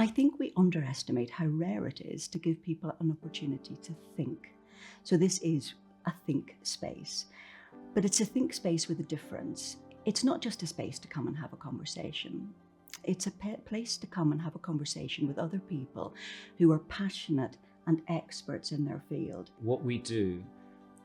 I think we underestimate how rare it is to give people an opportunity to think. So this is a think space, but it's a think space with a difference. It's not just a space to come and have a conversation. It's a place to come and have a conversation with other people who are passionate and experts in their field. What we do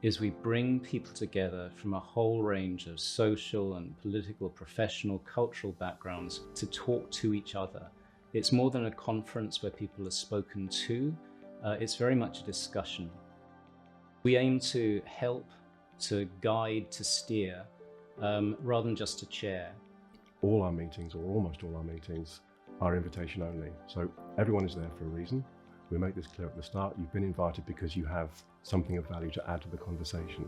is we bring people together from a whole range of social and political, professional, cultural backgrounds to talk to each other. It's more than a conference where people are spoken to. It's very much a discussion. We aim to help, to guide, to steer, rather than just to chair. All our meetings, or almost all our meetings, are invitation only. So everyone is there for a reason. We make this clear at the start. You've been invited because you have something of value to add to the conversation.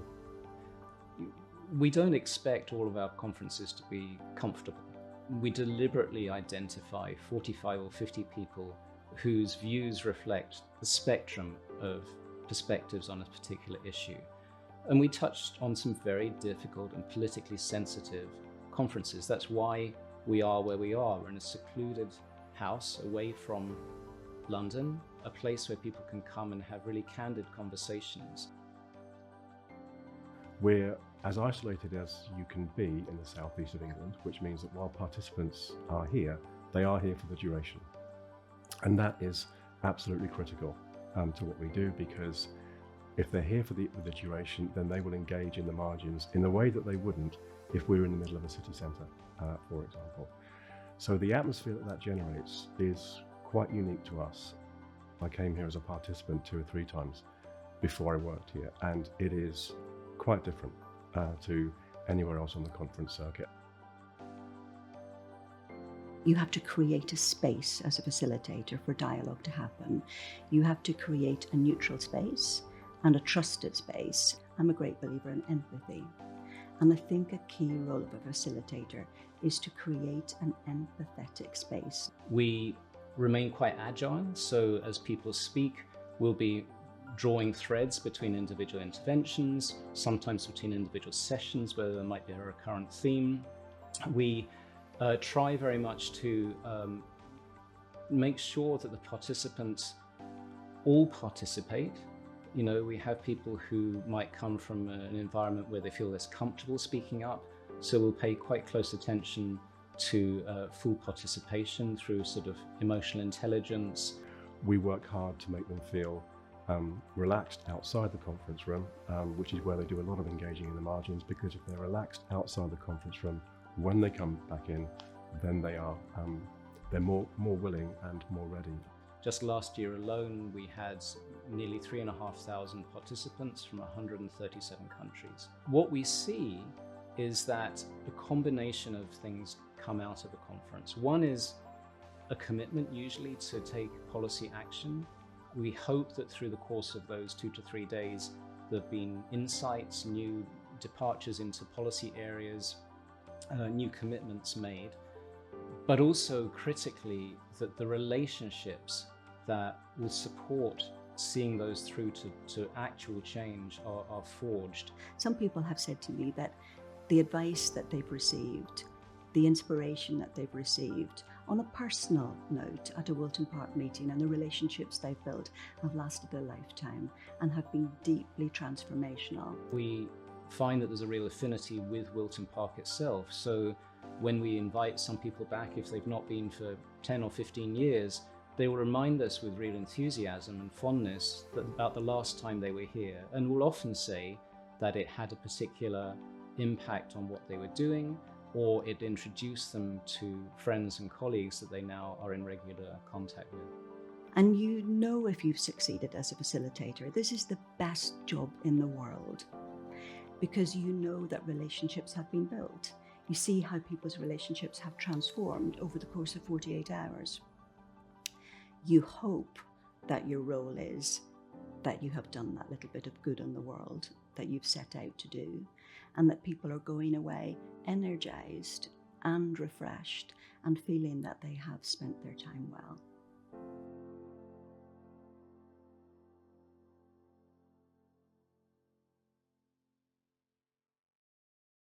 We don't expect all of our conferences to be comfortable. We deliberately identify 45 or 50 people whose views reflect the spectrum of perspectives on a particular issue. And we touched on some very difficult and politically sensitive conferences. That's why we are where we are. We're in a secluded house away from London, a place where people can come and have really candid conversations. We're as isolated as you can be in the southeast of England, which means that while participants are here, they are here for the duration. And that is absolutely critical to what we do, because if they're here for the duration, then they will engage in the margins in a way that they wouldn't if we were in the middle of a city centre, for example. So the atmosphere that generates is quite unique to us. I came here as a participant 2 or 3 times before I worked here, and it is quite different to anywhere else on the conference circuit. You have to create a space as a facilitator for dialogue to happen. You have to create a neutral space and a trusted space. I'm a great believer in empathy. And I think a key role of a facilitator is to create an empathetic space. We remain quite agile, so as people speak, we'll be drawing threads between individual interventions, sometimes between individual sessions where there might be a recurrent theme. We try very much to make sure that the participants all participate. You know, we have people who might come from an environment where they feel less comfortable speaking up, so we'll pay quite close attention to full participation through sort of emotional intelligence. We work hard to make them feel relaxed outside the conference room, which is where they do a lot of engaging in the margins, because if they're relaxed outside the conference room, when they come back in, then they're more willing and more ready. Just last year alone, we had nearly 3,500 participants from 137 countries. What we see is that a combination of things come out of the conference. One is a commitment usually to take policy action. We hope that through the course of those 2 to 3 days, there have been insights, new departures into policy areas, new commitments made, but also critically that the relationships that will support seeing those through to actual change are forged. Some people have said to me that the advice that they've received, the inspiration that they've received on a personal note at a Wilton Park meeting, and the relationships they've built have lasted a lifetime and have been deeply transformational. We find that there's a real affinity with Wilton Park itself. So when we invite some people back, if they've not been for 10 or 15 years, they will remind us with real enthusiasm and fondness about the last time they were here, and will often say that it had a particular impact on what they were doing, or it introduced them to friends and colleagues that they now are in regular contact with. And you know, if you've succeeded as a facilitator, this is the best job in the world, because you know that relationships have been built. You see how people's relationships have transformed over the course of 48 hours. You hope that your role is that you have done that little bit of good in the world that you've set out to do, and that people are going away energized and refreshed and feeling that they have spent their time well.